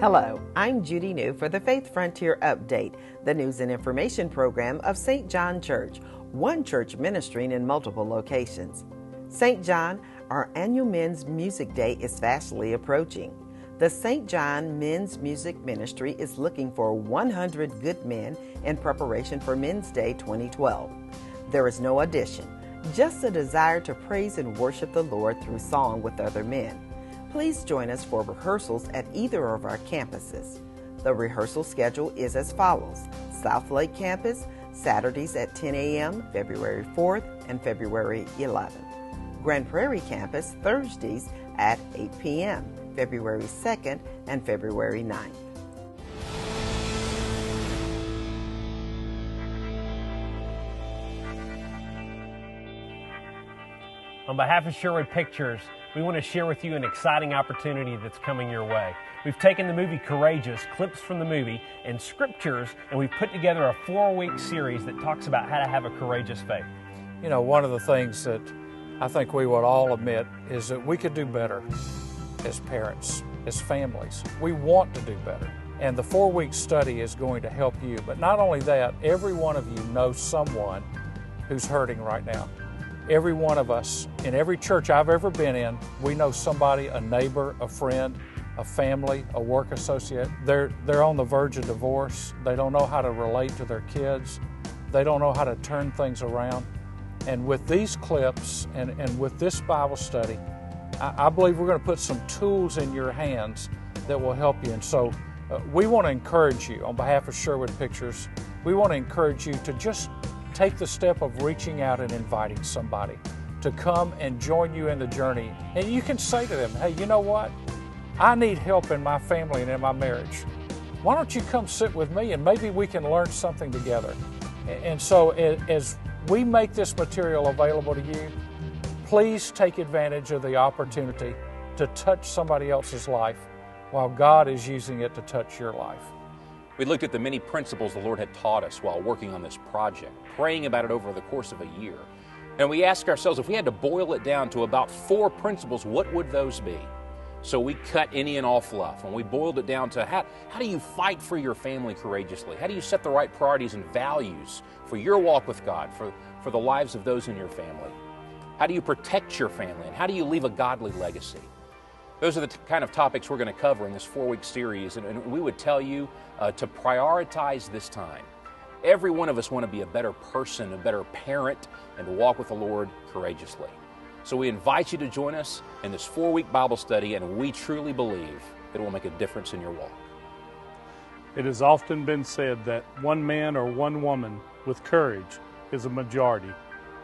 Hello, I'm Judy New for the Faith Frontier Update, the news and information program of St. John Church, one church ministering in multiple locations. St. John, our annual Men's Music Day is fastly approaching. The St. John Men's Music Ministry is looking for 100 good men in preparation for Men's Day 2012. There is no audition, just a desire to praise and worship the Lord through song with other men. Please join us for rehearsals at either of our campuses. The rehearsal schedule is as follows. South Lake Campus, Saturdays at 10 a.m., February 4th and February 11th. Grand Prairie Campus, Thursdays at 8 p.m., February 2nd and February 9th. On behalf of Sherwood Pictures, we want to share with you an exciting opportunity that's coming your way. We've taken the movie Courageous, clips from the movie, and scriptures, and we've put together a 4-week series that talks about how to have a courageous faith. You know, one of the things that I think we would all admit is that we could do better as parents, as families. We want to do better. And the 4-week study is going to help you. But not only that, every one of you knows someone who's hurting right now. Every one of us, in every church I've ever been in, we know somebody, a neighbor, a friend, a family, a work associate. They're on the verge of divorce. They don't know how to relate to their kids. They don't know how to turn things around. And with these clips and with this Bible study, I believe we're going to put some tools in your hands that will help you. And so we want to encourage you, on behalf of Sherwood Pictures, we want to encourage you to just take the step of reaching out and inviting somebody to come and join you in the journey. And you can say to them, hey, you know what? I need help in my family and in my marriage. Why don't you come sit with me and maybe we can learn something together? And so as we make this material available to you, please take advantage of the opportunity to touch somebody else's life while God is using it to touch your life. We looked at the many principles the Lord had taught us while working on this project, praying about it over the course of a year. And we asked ourselves, if we had to boil it down to about 4 principles, what would those be? So we cut any and all fluff, and we boiled it down to how do you fight for your family courageously? How do you set the right priorities and values for your walk with God, for the lives of those in your family? How do you protect your family, and how do you leave a godly legacy? Those are the kind of topics we're going to cover in this 4-week series, and we would tell you to prioritize this time. Every one of us want to be a better person, a better parent, and to walk with the Lord courageously. So we invite you to join us in this 4-week Bible study, and we truly believe it will make a difference in your walk. It has often been said that one man or one woman with courage is a majority.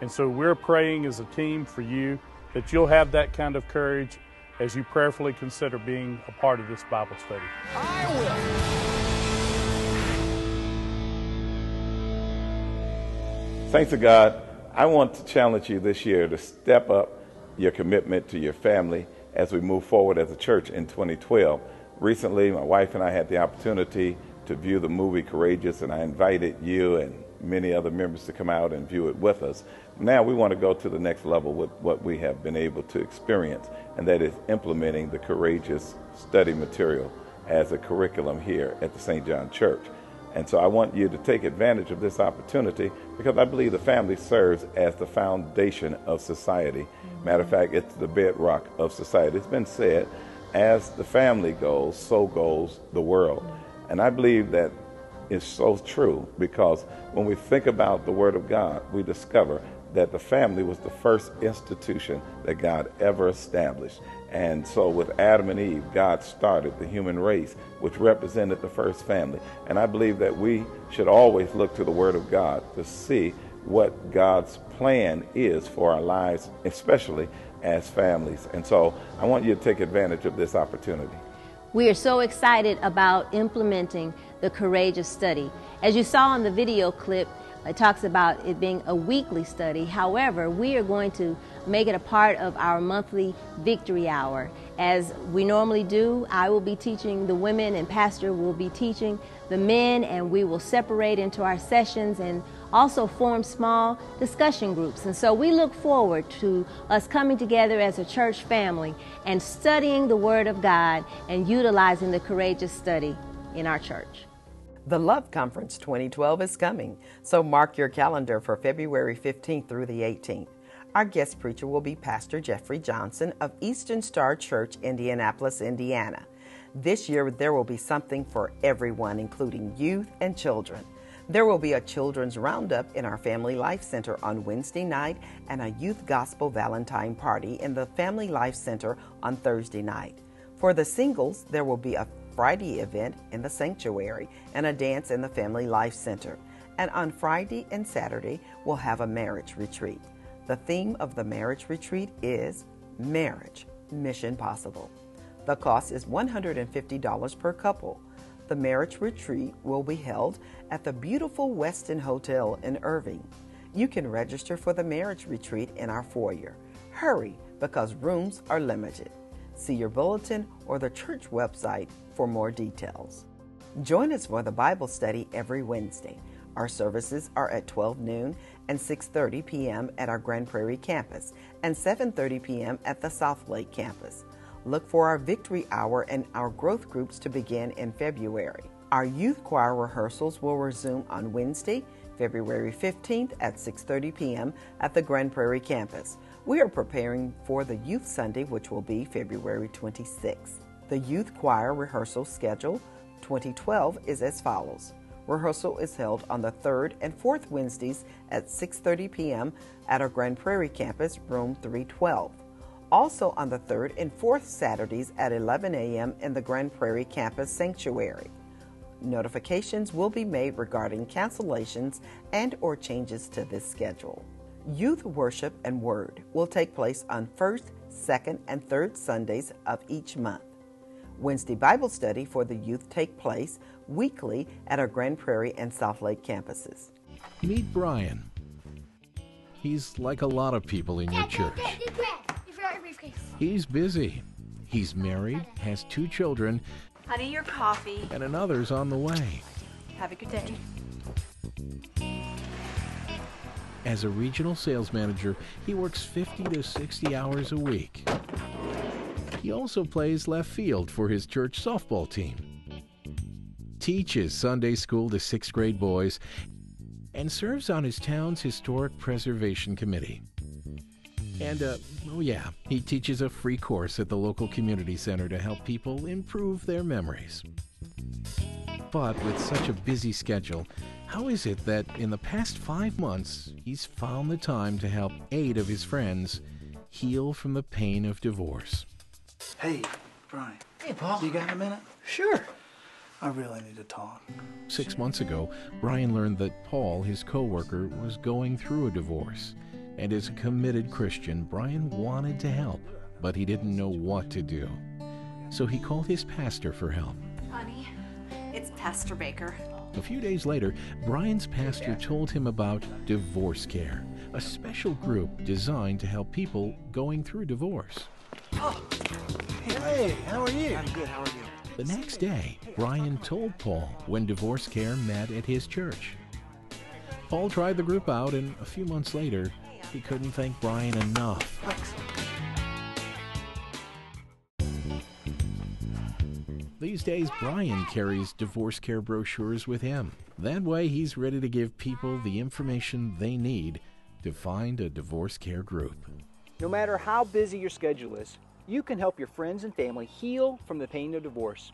And so we're praying as a team for you that you'll have that kind of courage as you prayerfully consider being a part of this Bible study. I will. Saints of God, I want to challenge you this year to step up your commitment to your family as we move forward as a church in 2012. Recently, my wife and I had the opportunity to view the movie Courageous, and I invited you and many other members to come out and view it with us. Now we want to go to the next level with what we have been able to experience, and that is implementing the Courageous study material as a curriculum here at the St. John Church. And so I want you to take advantage of this opportunity because I believe the family serves as the foundation of society. Matter of fact, it's the bedrock of society. It's been said, as the family goes, so goes the world. And I believe that is so true because when we think about the Word of God, we discover that the family was the first institution that God ever established. And so with Adam and Eve, God started the human race, which represented the first family. And I believe that we should always look to the Word of God to see what God's plan is for our lives, especially as families. And so I want you to take advantage of this opportunity. We are so excited about implementing the Courageous study. As you saw in the video clip, it talks about it being a weekly study. However, we are going to make it a part of our monthly victory hour. As we normally do, I will be teaching the women and Pastor will be teaching the men, and we will separate into our sessions, and also form small discussion groups. And so we look forward to us coming together as a church family and studying the Word of God and utilizing the courageous study in our church. The Love Conference 2012 is coming, so mark your calendar for February 15th through the 18th. Our guest preacher will be Pastor Jeffrey Johnson of Eastern Star Church, Indianapolis, Indiana. This year, there will be something for everyone, including youth and children. There will be a children's roundup in our Family Life Center on Wednesday night and a youth gospel Valentine party in the Family Life Center on Thursday night. For the singles, there will be a Friday event in the sanctuary and a dance in the Family Life Center. And on Friday and Saturday, we'll have a marriage retreat. The theme of the marriage retreat is Marriage, Mission Possible. The cost is $150 per couple. The marriage retreat will be held at the beautiful Westin Hotel in Irving. You can register for the marriage retreat in our foyer. Hurry, because rooms are limited. See your bulletin or the church website for more details. Join us for the Bible study every Wednesday. Our services are at 12 noon and 6:30 p.m. at our Grand Prairie campus and 7:30 p.m. at the South Lake campus. Look for our Victory Hour and our growth groups to begin in February. Our youth choir rehearsals will resume on Wednesday, February 15th at 6:30 p.m. at the Grand Prairie campus. We are preparing for the Youth Sunday, which will be February 26th. The youth choir rehearsal schedule 2012 is as follows. Rehearsal is held on the 3rd and 4th Wednesdays at 6:30 p.m. at our Grand Prairie campus, room 312. Also on the 3rd and 4th Saturdays at 11 a.m. in the Grand Prairie campus sanctuary. Notifications will be made regarding cancellations and or changes to this schedule. Youth worship and word will take place on 1st, 2nd, and 3rd Sundays of each month. Wednesday Bible study for the youth take place weekly at our Grand Prairie and South Lake campuses. Meet Brian. He's like a lot of people in your church. He's busy. He's married, has 2 children. Honey, your coffee. And another's on the way. Have a good day. As a regional sales manager, he works 50 to 60 hours a week. He also plays left field for his church softball team, teaches Sunday school to 6th grade boys, and serves on his town's Historic Preservation Committee. And, he teaches a free course at the local community center to help people improve their memories. But with such a busy schedule, how is it that in the past 5 months, he's found the time to help 8 of his friends heal from the pain of divorce? Hey, Brian. Hey, Paul. You got a minute? Sure. I really need to talk. 6 months ago, Brian learned that Paul, his co-worker, was going through a divorce. And as a committed Christian, Brian wanted to help, but he didn't know what to do. So he called his pastor for help. Honey, it's Pastor Baker. A few days later, Brian's pastor told him about Divorce Care, a special group designed to help people going through divorce. Oh, hey, how are you? I'm good, how are you? The next day, Brian told Paul when Divorce Care met at his church. Paul tried the group out, and a few months later, he couldn't thank Brian enough. These days, Brian carries Divorce Care brochures with him. That way, he's ready to give people the information they need to find a Divorce Care group. No matter how busy your schedule is, you can help your friends and family heal from the pain of divorce.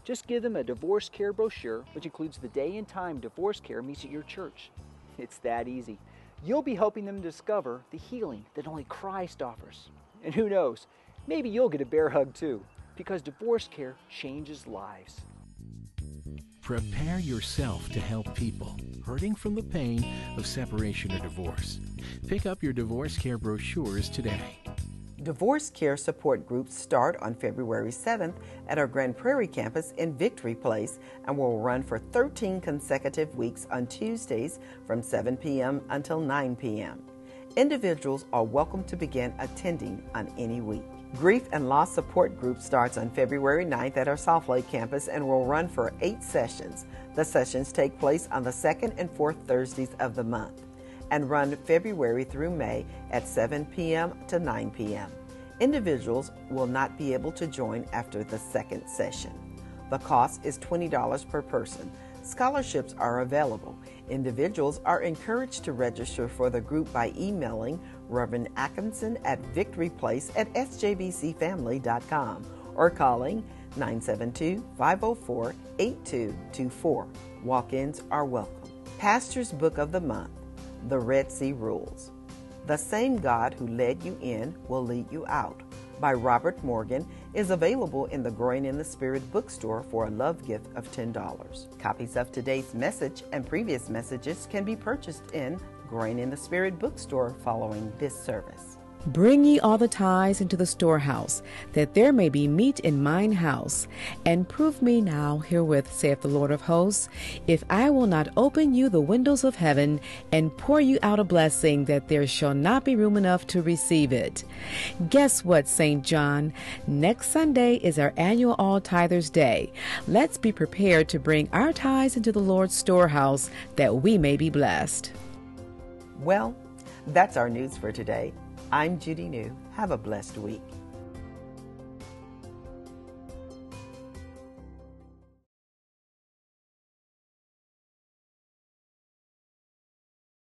Just give them a Divorce Care brochure, which includes the day and time Divorce Care meets at your church. It's that easy. You'll be helping them discover the healing that only Christ offers. And who knows, maybe you'll get a bear hug too, because Divorce Care changes lives. Prepare yourself to help people hurting from the pain of separation or divorce. Pick up your Divorce Care brochures today. Divorce Care support groups start on February 7th at our Grand Prairie campus in Victory Place and will run for 13 consecutive weeks on Tuesdays from 7 p.m. until 9 p.m. Individuals are welcome to begin attending on any week. Grief and Loss Support Group starts on February 9th at our Southlake campus and will run for 8 sessions. The sessions take place on the 2nd and 4th Thursdays of the month and run February through May at 7 p.m. to 9 p.m. Individuals will not be able to join after the 2nd session. The cost is $20 per person. Scholarships are available. Individuals are encouraged to register for the group by emailing Reverend Atkinson at victoryplace@sjbcfamily.com or calling 972-504-8224. Walk-ins are welcome. Pastor's Book of the Month, The Red Sea Rules. The Same God Who Led You In Will Lead You Out, by Robert Morgan, is available in the Growing in the Spirit bookstore for a love gift of $10. Copies of today's message and previous messages can be purchased in Growing in the Spirit bookstore following this service. Bring ye all the tithes into the storehouse, that there may be meat in mine house. And prove me now herewith, saith the Lord of hosts, if I will not open you the windows of heaven, and pour you out a blessing, that there shall not be room enough to receive it. Guess what, St. John? Next Sunday is our annual All Tithers Day. Let's be prepared to bring our tithes into the Lord's storehouse, that we may be blessed. Well, that's our news for today. I'm Judy New. Have a blessed week.